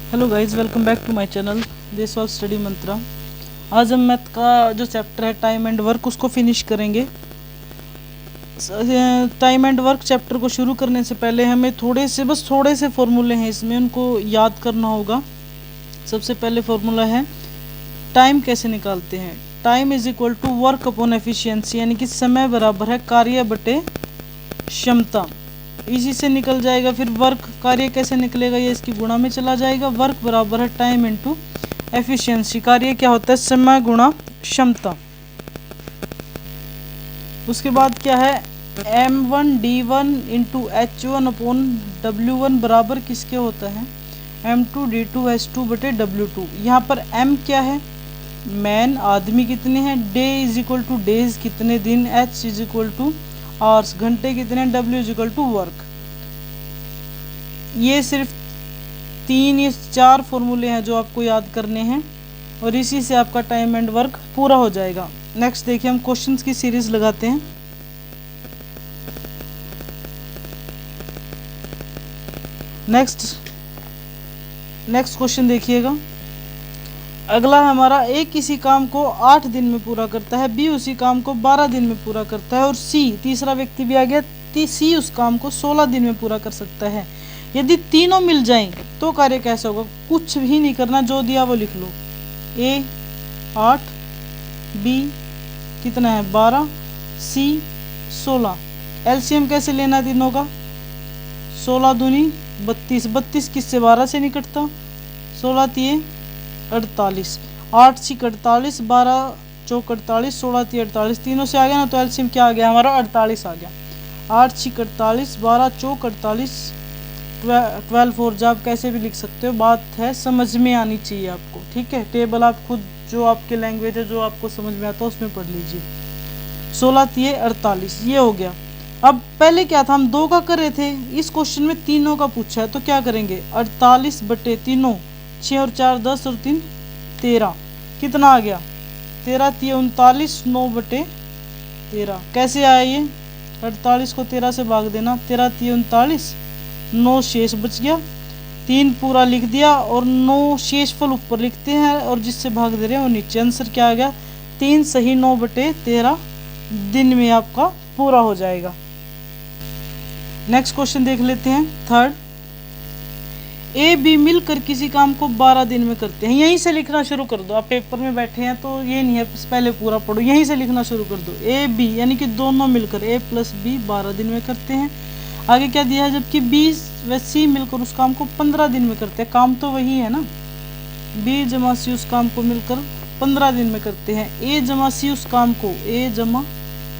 Hello guys, welcome back to my channel this was Study Mantra. आज हम math का जो चैप्टर है टाइम एंड वर्क उसको फिनिश करेंगे। टाइम एंड वर्क चैप्टर को शुरू करने से पहले हमें थोड़े से फॉर्मूले हैं इसमें, उनको याद करना होगा। सबसे पहले फॉर्मूला है टाइम कैसे निकालते हैं। Time is equal to work upon efficiency, यानी कि समय बराबर है कार्य बटे क्षमता। इसी से निकल जाएगा। फिर वर्क, कार्य कैसे निकलेगा, ये इसकी गुणा में चला जाएगा। वर्क बराबर है टाइम इनटू एफिशिएंसी। कार्य क्या होता है, समय गुणा क्षमता। उसके बाद क्या है, m1 d1 into h1 upon w1 बराबर किसके होता है, m2 d2 h2 बटे w2। यहाँ पर m क्या है, मैन आदमी कितने हैं, day is equal to days कितने दिन, h is equal to hours घंटे कितने, w is equal to work. ये सिर्फ 3 या 4 फॉर्मूले हैं जो आपको याद करने हैं और इसी से आपका टाइम एंड वर्क पूरा हो जाएगा। नेक्स्ट देखिए, हम क्वेश्चंस की सीरीज लगाते हैं। नेक्स्ट क्वेश्चन देखिएगा। अगला हमारा ए किसी काम को 8 दिन में पूरा करता है, बी उसी काम को 12 दिन में पूरा करता है और सी, तीसरा व्यक्ति भी आ गया, सी उस काम को 16 दिन में पूरा कर सकता है। यदि तीनों मिल जाएं तो कार्य कैसा होगा। कुछ भी नहीं करना, जो दिया वो लिख लो। ए 8, बी कितना है 12, सी 16। एलसीएम कैसे लेना है तीनों का, 16 दूनी 32, 32 किससे 12 से निकटता, 16 तिये 48, 8 सी 48, 12 चौक 48, 16 ती 48, तीनों से आ गया ना, तो एलसीएम क्या आ गया हमारा 48 आ गया। 8 सी 48, 12 चौक 48, 12 और आप कैसे भी लिख सकते हो, बात है समझ में आनी चाहिए आपको, ठीक है। टेबल आप खुद जो आपके लैंग्वेज है, जो आपको समझ में आता है उसमें पढ़ लीजिए। 16 तिये 48, ये हो गया। अब पहले क्या था, हम 2 का कर रहे थे, इस क्वेश्चन में तीनों का पूछा है, तो क्या करेंगे 48 बटे तीनों, 6 और 4 10 और 3 13, कितना आ गया 13 तिये 39, 9 बटे 13। कैसे आया ये, 48 को 13 से भाग देना, 13 तिये 39, 9 शेष बच गया, 3 पूरा लिख दिया और 9 शेषफल ऊपर लिखते हैं और जिससे भाग दे रहे हैं वो नीचे। आंसर क्या आ गया 3 सही 9 बटे 13 दिन में आपका पूरा हो जाएगा। नेक्स्ट क्वेश्चन देख लेते हैं। थर्ड, ए बी मिलकर किसी काम को 12 दिन में करते हैं। यहीं से लिखना शुरू कर दो, आप पेपर में बैठे हैं तो ये नहीं है पहले पूरा पढ़ो, यहीं से लिखना शुरू कर दो। ए बी यानी कि दोनों मिलकर ए प्लस बी 12 दिन में करते हैं। आगे क्या दिया है, जबकि बी व सी मिलकर उस काम को 15 दिन में करते हैं। काम तो वही है ना, बी जमा सी उस काम को मिलकर 15 दिन में करते हैं। ए जमा सी उस काम को, ए जमा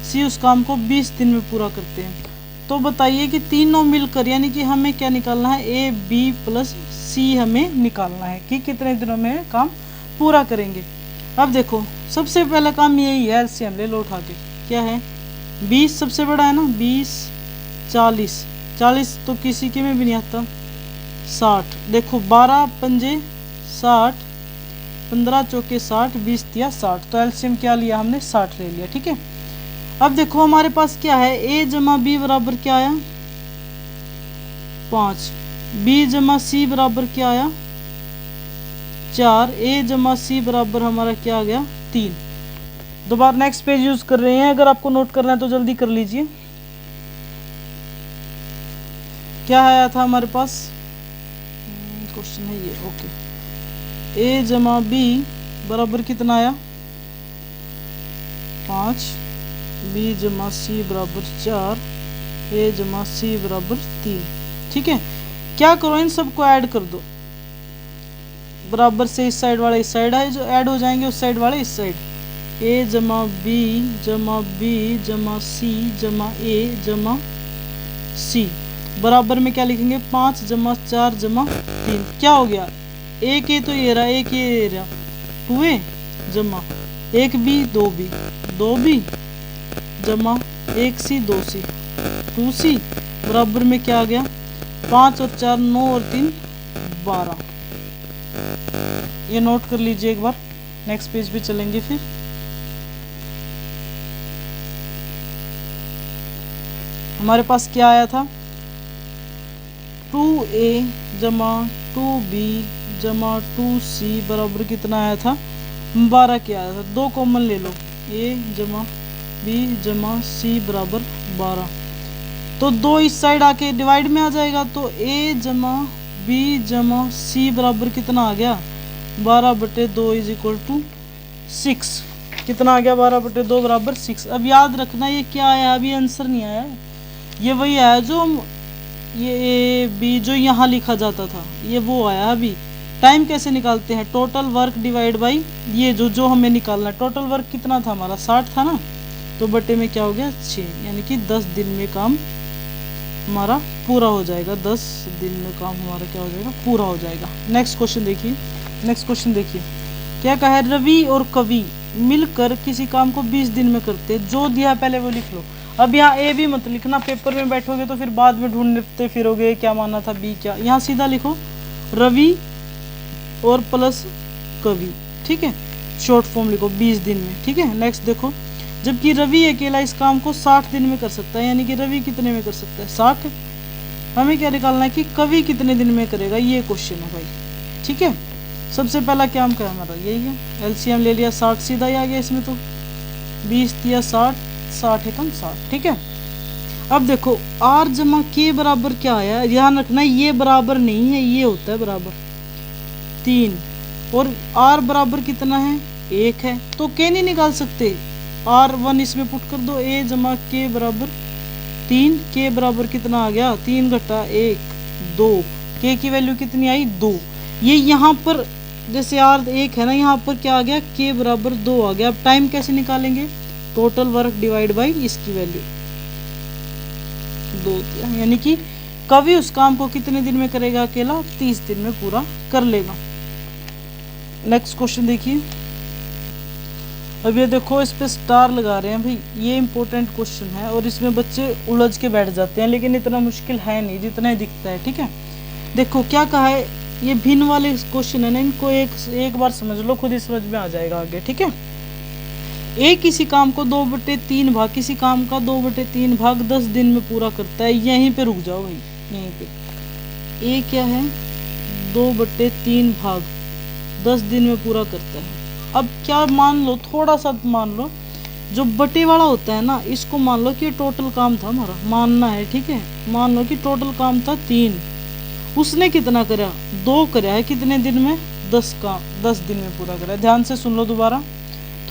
सी उस काम को 20 दिन में पूरा करते हैं। तो बताइए कि तीनों मिलकर, यानी कि हमें क्या निकालना है, ए बी प्लस सी हमें निकालना है कि कितने दिनों में काम पूरा करेंगे। अब देखो, सबसे पहला काम यही है, एलसीएम ले लो उठा के। क्या है, 20 सबसे बड़ा है ना, 20 40, 40 तो किसी के में भी नहीं आता, 60 देखो, 12 पंजे 60, 15 चौके 60, 20 तिया 60, तो एलसीएम क्या लिया हमने 60 ले लिया, ठीक है। अब देखो हमारे पास क्या है, ए जमा बी बराबर क्या आया 5, बी जमा सी बराबर क्या आया 4, ए जमा सी बराबर हमारा क्या आ गया 3। दोबारा नेक्स्ट पेज यूज कर रहे हैं, अगर आपको नोट करना है तो जल्दी कर लीजिए। क्या आया था हमारे पास, क्वेश्चन है ये, ओके। ए जमा बी बराबर कितना आया 5, बी जमा सी बराबर 4, ए जमा सी बराबर 3, ठीक है। क्या करो, इन सबको ऐड कर दो, बराबर से इस साइड वाले इस साइड है जो ऐड हो जाएंगे, उस साइड वाले इस साइड। ए जमा बी जमा सी जमा ए जमा सी बराबर में क्या लिखेंगे 5 जमा 4 जमा 3, क्या हो गया, एक ए तो ये रहा, एक ये रहा, 2a जमा 1b 2b 2b जमा 1c 2c 2c बराबर में क्या आ गया 5 और 4 9 और 3 12। ये नोट कर लीजिए एक बार, नेक्स्ट पेज पे चलेंगे। फिर हमारे पास क्या आया था, 2a जमा 2b जमा 2c बराबर कितना आया था, 12 के आया था। 2 कॉमन ले लो, a जमा b जमा c बराबर 12। तो 2 इस साइड आके डिवाइड में आ जाएगा, तो a जमा b जमा c बराबर कितना आ गया, 12/2 इज इक्वल टू 6। कितना आ गया, 12/2 बराबर 6। अब याद रखना ये क्या आया, अभी आंसर नहीं आया, ये वही आया जो हम ये ए बी जो यहाँ लिखा जाता था, ये वो आया। अभी टाइम कैसे निकालते हैं, टोटल वर्क डिवाइड बाई ये जो हमें निकालना है। टोटल वर्क कितना था हमारा, 60 था ना, तो बटे में क्या हो गया 6, यानी कि 10 दिन में काम हमारा पूरा हो जाएगा। 10 दिन में काम हमारा क्या हो जाएगा, पूरा हो जाएगा। नेक्स्ट क्वेश्चन देखिए, नेक्स्ट क्वेश्चन देखिए क्या कहा है, रवि और कवि मिलकर किसी काम को 20 दिन में करते, जो दिया पहले वो लिख लो। अब यहाँ ए भी मत लिखना, पेपर में बैठोगे तो फिर बाद में ढूंढते फिरोगे क्या माना था बी क्या, यहाँ सीधा लिखो रवि और प्लस कवि, ठीक है, शॉर्ट फॉर्म लिखो 20 दिन में, ठीक है। नेक्स्ट देखो, जबकि रवि अकेला इस काम को 60 दिन में कर सकता है, यानी कि रवि कितने में कर सकता है, 60। हमें क्या निकालना है कि कवि कितने दिन में करेगा, ये क्वेश्चन है भाई, ठीक है। सबसे पहला क्या हम करें, हमारा यही है, एलसीएम ले लिया, 60 सीधा ही आ गया इसमें, तो 20 दिया 60, 60 एकम 60, ठीक है। अब देखो आर जमा के बराबर क्या आया, ध्यान रखना ये बराबर नहीं है, ये होता है बराबर 3, और आर बराबर कितना है 1 है, तो के नहीं निकाल सकते, R1 इसमें पुट कर दो, a जमा के बराबर 3, के बराबर कितना आ गया 3 घटा 1 2, के की वैल्यू कितनी आई 2। ये यहाँ पर जैसे R1 है ना, यहाँ पर क्या आ गया के बराबर 2 आ गया। अब टाइम कैसे निकालेंगे, टोटल वर्क डिवाइड बाई इसकी वैल्यू 2, यानी कि कवि उस काम को कितने दिन में करेगा अकेला, 30 दिन में पूरा कर लेगा। नेक्स्ट क्वेश्चन देखिए, अब ये देखो इस पे स्टार लगा रहे हैं भाई, ये इंपॉर्टेंट क्वेश्चन है और इसमें बच्चे उलझ के बैठ जाते हैं, लेकिन इतना मुश्किल है नहीं जितना ही दिखता है, ठीक है। देखो क्या कहा है, ये भिन्न वाले क्वेश्चन है ना, इनको एक बार समझ लो, खुद ही समझ में आ जाएगा आगे, ठीक है। ए किसी काम को 2/3 भाग, किसी काम का 2/3 भाग 10 दिन में पूरा करता है, यहीं पे रुक जाओ भाई, यहीं पे ए क्या है 2/3 भाग 10 दिन में पूरा करता है। अब क्या मान लो, थोड़ा सा मान लो, जो बटे वाला होता है ना, इसको मान लो कि टोटल काम था हमारा, मानना है, ठीक है। मान लो कि टोटल काम था 3, उसने कितना करा 2 करा है, कितने दिन में 10 दिन में पूरा करा है। ध्यान से सुन लो दोबारा,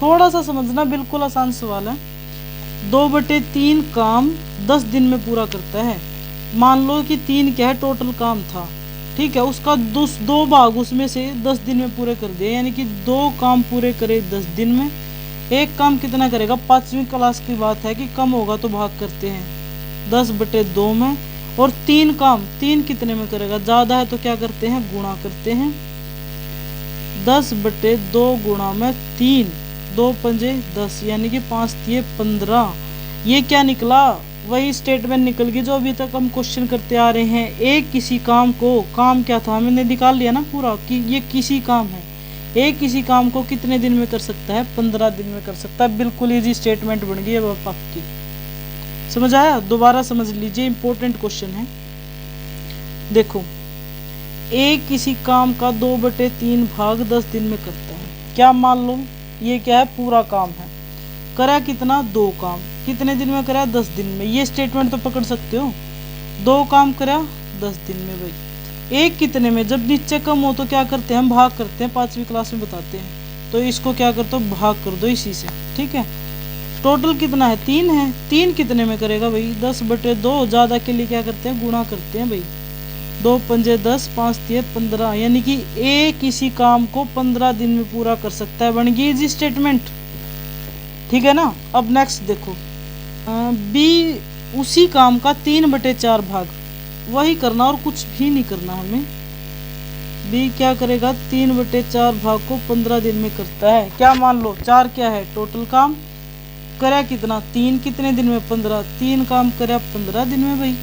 थोड़ा सा समझना, बिल्कुल आसान सवाल है। 2/3 काम 10 दिन में पूरा करता है, मान लो कि 3 क्या है टोटल काम था, ठीक है, उसका 2 भाग उसमें से 10 दिन में पूरे कर दिए, यानी कि 2 काम पूरे करे 10 दिन में। एक काम कितना करेगा, 5वीं क्लास की बात है कि कम होगा तो भाग करते हैं 10/2 में, और 3 काम 3 कितने में करेगा, ज़्यादा है तो क्या करते हैं गुणा करते हैं, 10/2 गुणा में 3, 2 पंजे 10, यानी कि 5 दिए 15। ये क्या निकला, वही स्टेटमेंट निकल गई जो अभी तक हम क्वेश्चन करते आ रहे हैं। एक किसी काम को, काम क्या था हमने निकाल लिया ना पूरा कि ये किसी काम है, एक किसी काम को कितने दिन में कर सकता है, 15 दिन में कर सकता है। बिल्कुल इजी स्टेटमेंट बन गई है पक्की, समझ आया, दोबारा समझ लीजिए, इंपॉर्टेंट क्वेश्चन है। देखो एक किसी काम का 2/3 भाग 10 दिन में करता है, क्या मान लो ये क्या है पूरा काम है, करा कितना 2 काम, कितने दिन में करा 10 दिन में। ये स्टेटमेंट तो पकड़ सकते हो, 2 काम करा 10 दिन में भाई। एक कितने में, जब नीचे कम हो तो क्या करते हैं हम भाग करते हैं, 5वीं क्लास में बताते हैं, तो इसको क्या करते हो भाग कर दो इसी से, ठीक है। टोटल कितना है 3 है, 3 कितने में करेगा भाई 10/2, ज़्यादा के लिए क्या करते हैं गुणा करते हैं भाई, 2 पंजे 10, 5 दिए 15, यानी कि ए किसी काम को 15 दिन में पूरा कर सकता है। बन गई जी स्टेटमेंट, ठीक है ना। अब नेक्स्ट देखो, बी उसी काम का 3/4 भाग, वही करना और कुछ भी नहीं करना हमें। बी क्या करेगा 3/4 भाग को 15 दिन में करता है, क्या मान लो 4 क्या है टोटल काम, करा कितना 3, कितने दिन में 15, 3 काम करा 15 दिन में भाई।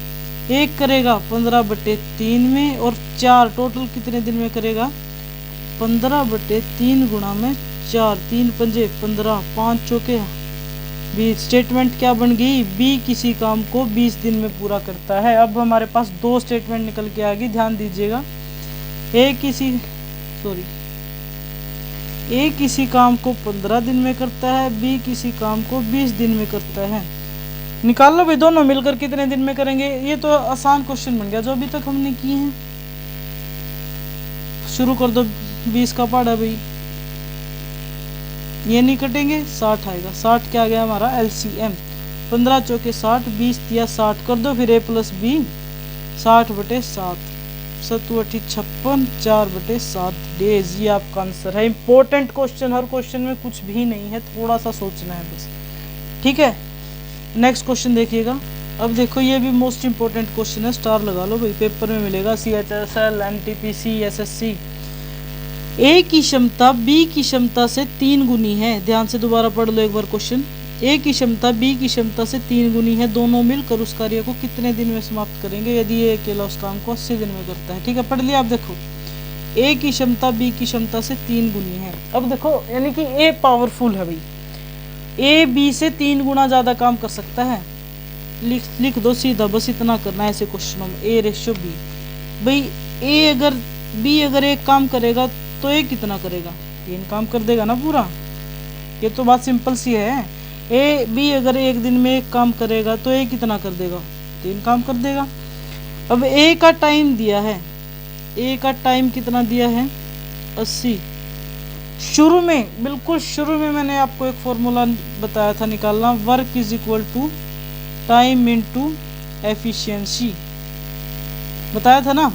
एक करेगा 15/3 में, और 4 टोटल कितने दिन में करेगा 15/3 गुणा में 4, 3 पंजे 15, 5 चौके 20। स्टेटमेंट क्या बन गई, बी किसी काम को 20 दिन में पूरा करता है। अब हमारे पास 2 स्टेटमेंट निकल के आ गई, ध्यान दीजिएगा। ए किसी सॉरी, ए किसी काम को 15 दिन में करता है, बी किसी काम को 20 दिन में करता है। निकाल लो भाई दोनों मिलकर कितने दिन में करेंगे। ये तो आसान क्वेश्चन बन गया जो अभी तक हमने किए हैं। शुरू कर दो, 20 का पहाड़ा भाई, ये नहीं कटेंगे, 60 आएगा। 60 क्या आ गया हमारा LCM, 15 चौके 60, 20 दिया 60 कर दो, फिर A + B 60/7, 7×8 = 56, 4/7 डेज। ये आपका आंसर है। इंपॉर्टेंट क्वेश्चन, हर क्वेश्चन में कुछ भी नहीं है, थोड़ा सा सोचना है बस, ठीक है। नेक्स्ट क्वेश्चन देखिएगा। अब देखो ये भी मोस्ट इंपॉर्टेंट क्वेश्चन है, स्टार लगा लो भाई, पेपर में मिलेगा, CHSL NTPC SSC। ए की क्षमता बी की क्षमता से 3 गुनी है। ध्यान से दोबारा पढ़ लो एक बार क्वेश्चन। ए की क्षमता बी की क्षमता से 3 गुनी है, दोनों मिलकर उस कार्य को कितने दिन में समाप्त करेंगे यदि ये अकेला उस काम को 80 दिन में करता है। ठीक है, पढ़ लिया। आप देखो ए की क्षमता बी की क्षमता से 3 गुनी है। अब देखो यानी कि ए पावरफुल है भाई, ए बी से 3 गुना ज़्यादा काम कर सकता है। लिख दो सीधा, बस इतना करना है ऐसे क्वेश्चनों में। A/B भाई, बी अगर एक काम करेगा तो ए कितना करेगा, 3 काम कर देगा ना पूरा। ये तो बात सिंपल सी है। बी अगर एक दिन में एक काम करेगा तो ए कितना कर देगा, 3 काम कर देगा। अब ए का टाइम दिया है, ए का टाइम कितना दिया है, 80। शुरू में, बिल्कुल शुरू में मैंने आपको एक फॉर्मूला बताया था निकालना, वर्क = टाइम × एफिशिएंसी, बताया था ना।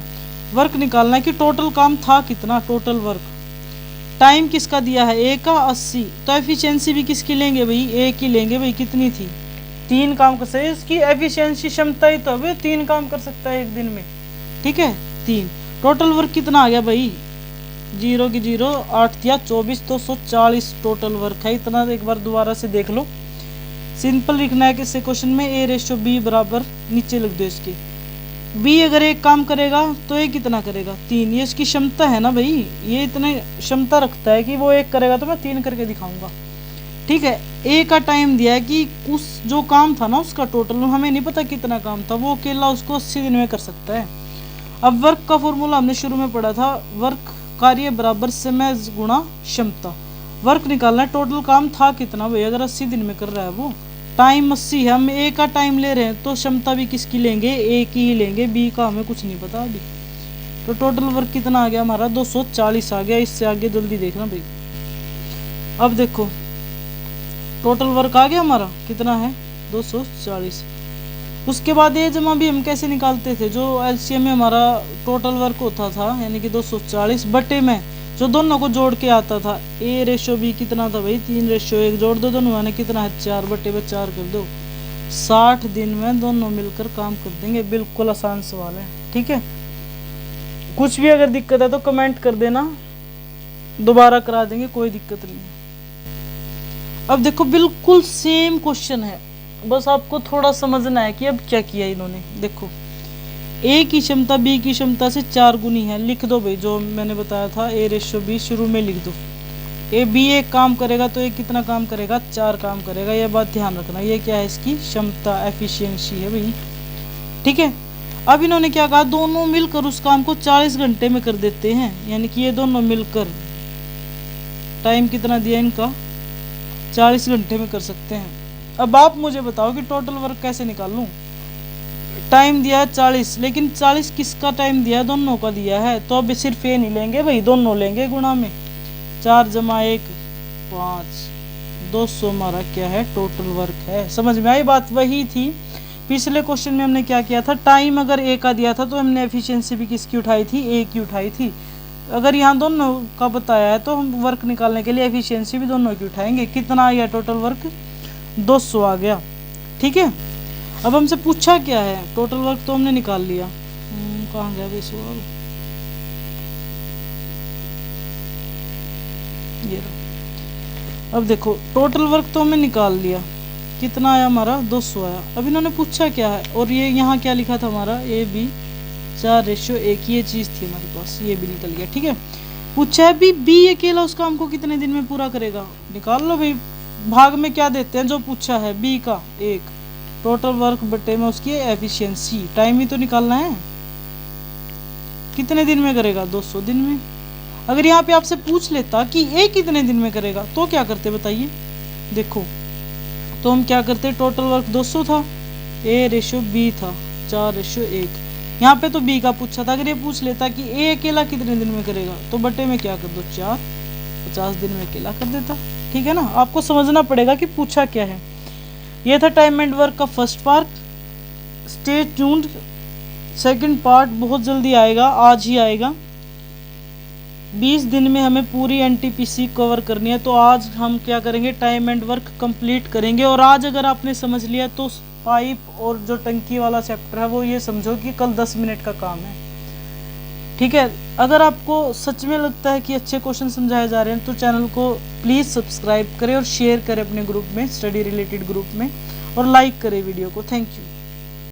वर्क निकालना है कि टोटल काम था कितना, टोटल वर्क। टाइम किसका दिया है, ए का 80, तो एफिशिएंसी भी किसकी लेंगे भाई, ए की लेंगे भाई। कितनी थी, 3 काम कर सकते, इसकी एफिशिएंसी क्षमता ही तो है, 3 काम कर सकता है एक दिन में। ठीक है, 3। टोटल वर्क कितना आ गया भाई, 0 की 0, 8 या 24, 240 टोटल वर्क है। इतना एक बार दोबारा से देख लो, सिंपल लिखना है किससे क्वेश्चन में, A/B बराबर, नीचे लिख दो इसके। बी अगर एक काम करेगा तो ए कितना करेगा, 3। ये इसकी क्षमता है ना भाई, ये इतने क्षमता रखता है कि वो एक करेगा तो मैं 3 करके दिखाऊंगा। ठीक है, ए का टाइम दिया है कि उस जो काम था ना उसका टोटल, हमें नहीं पता कितना काम था, वो अकेला उसको 80 दिन में कर सकता है। अब वर्क का फॉर्मूला हमने शुरू में पढ़ा था, वर्क कार्य बराबर समय गुणा क्षमता। वर्क निकालना है, टोटल काम था कितना भाई, अगर 80 दिन में कर रहा है वो, टाइम 80 है, हम ए का टाइम ले रहे हैं तो क्षमता भी किसकी लेंगे, ए की ही लेंगे, बी का हमें कुछ नहीं पता अभी। तो टोटल वर्क कितना आ गया हमारा, 240 आ गया। इससे आगे जल्दी देखना भाई। अब देखो टोटल वर्क आ गया हमारा, कितना है, 240। उसके बाद ए जमा भी हम कैसे निकालते थे, जो LCM में हमारा टोटल वर्क होता था यानी कि 240 बटे में जो दोनों को जोड़ के आता था, A/B कितना था भाई, 3/1, जोड़ दो दोनों में कितना है, 4/4 कर दो। 60 दिन में दोनों मिलकर काम कर देंगे। बिल्कुल आसान सवाल है। ठीक है, कुछ भी अगर दिक्कत है तो कमेंट कर देना, दोबारा करा देंगे, कोई दिक्कत नहीं है। अब देखो बिल्कुल सेम क्वेश्चन है, बस आपको थोड़ा समझना है कि अब क्या किया इन्होंने। देखो ए की क्षमता बी की क्षमता से 4 गुनी है, लिख दो भाई जो मैंने बताया था, A/B शुरू में लिख दो। बी एक काम करेगा तो ए कितना काम करेगा, 4 काम करेगा। ये बात ध्यान रखना, ये क्या है, इसकी क्षमता, एफिशिएंसी है भाई। ठीक है, अब इन्होंने क्या कहा, दोनों मिलकर उस काम को 40 घंटे में कर देते हैं, यानी कि ये दोनों मिलकर, टाइम कितना दिया इनका, 40 घंटे में कर सकते हैं। अब आप मुझे बताओ कि टोटल वर्क कैसे निकालूं। टाइम दिया है 40, लेकिन 40 किसका टाइम दिया है, दोनों का दिया है, तो अब सिर्फ ये नहीं लेंगे भाई, दोनों लेंगे गुणा में। 4 + 1 5, 200 हमारा क्या है, टोटल वर्क है। समझ में आई बात, वही थी पिछले क्वेश्चन में हमने क्या किया था, टाइम अगर ए का दिया था तो हमने एफिशिएंसी भी किसकी उठाई थी, ए की उठाई थी। अगर यहाँ दोनों का बताया है तो हम वर्क निकालने के लिए एफिशिएंसी भी दोनों की उठाएंगे। कितना आ गया टोटल वर्क, 200 आ गया। ठीक है, अब हमसे पूछा क्या है, टोटल वर्क तो हमने निकाल लिया, कहाँ गया भाई सवाल, ये रहा। अब देखो टोटल वर्क तो हमने निकाल लिया, कितना आया हमारा, 200 आया। अब इन्होंने पूछा क्या है, और ये यहाँ क्या लिखा था हमारा, AB 4/1, ये चीज़ थी हमारे पास, ये भी निकल गया। ठीक है, पूछा है भी बी अकेला उस काम को कितने दिन में पूरा करेगा, निकाल लो भाई। भाग में क्या देते हैं, जो पूछा है बी का 1, टोटल वर्क बटे में उसकी एफिशिएंसी, टाइम ही तो निकालना है, कितने दिन में करेगा, 200 दिन में। अगर यहाँ पे आपसे पूछ लेता कि ए कितने दिन में करेगा तो क्या करते बताइए। देखो तो हम क्या करते, टोटल वर्क 200 था, ए रेशो बी था 4:1। यहाँ पे तो बी का पूछा था, अगर ये पूछ लेता कि ए अकेला कितने दिन में करेगा तो बटे में क्या कर दो 4, 50 दिन में अकेला कर देता। ठीक है ना, आपको समझना पड़ेगा कि पूछा क्या है। ये था टाइम एंड वर्क का first part. Stay tuned, second part बहुत जल्दी आएगा, आज ही आएगा। 20 दिन में हमें पूरी एनटीपीसी कवर करनी है, तो आज हम क्या करेंगे, टाइम एंड वर्क कंप्लीट करेंगे। और आज अगर आपने समझ लिया तो पाइप और जो टंकी वाला चैप्टर है वो ये समझो कि कल 10 मिनट का काम है। ठीक है, अगर आपको सच में लगता है कि अच्छे क्वेश्चन समझाए जा रहे हैं तो चैनल को प्लीज़ सब्सक्राइब करें और शेयर करें अपने ग्रुप में, स्टडी रिलेटेड ग्रुप में, और लाइक करें वीडियो को। Thank you.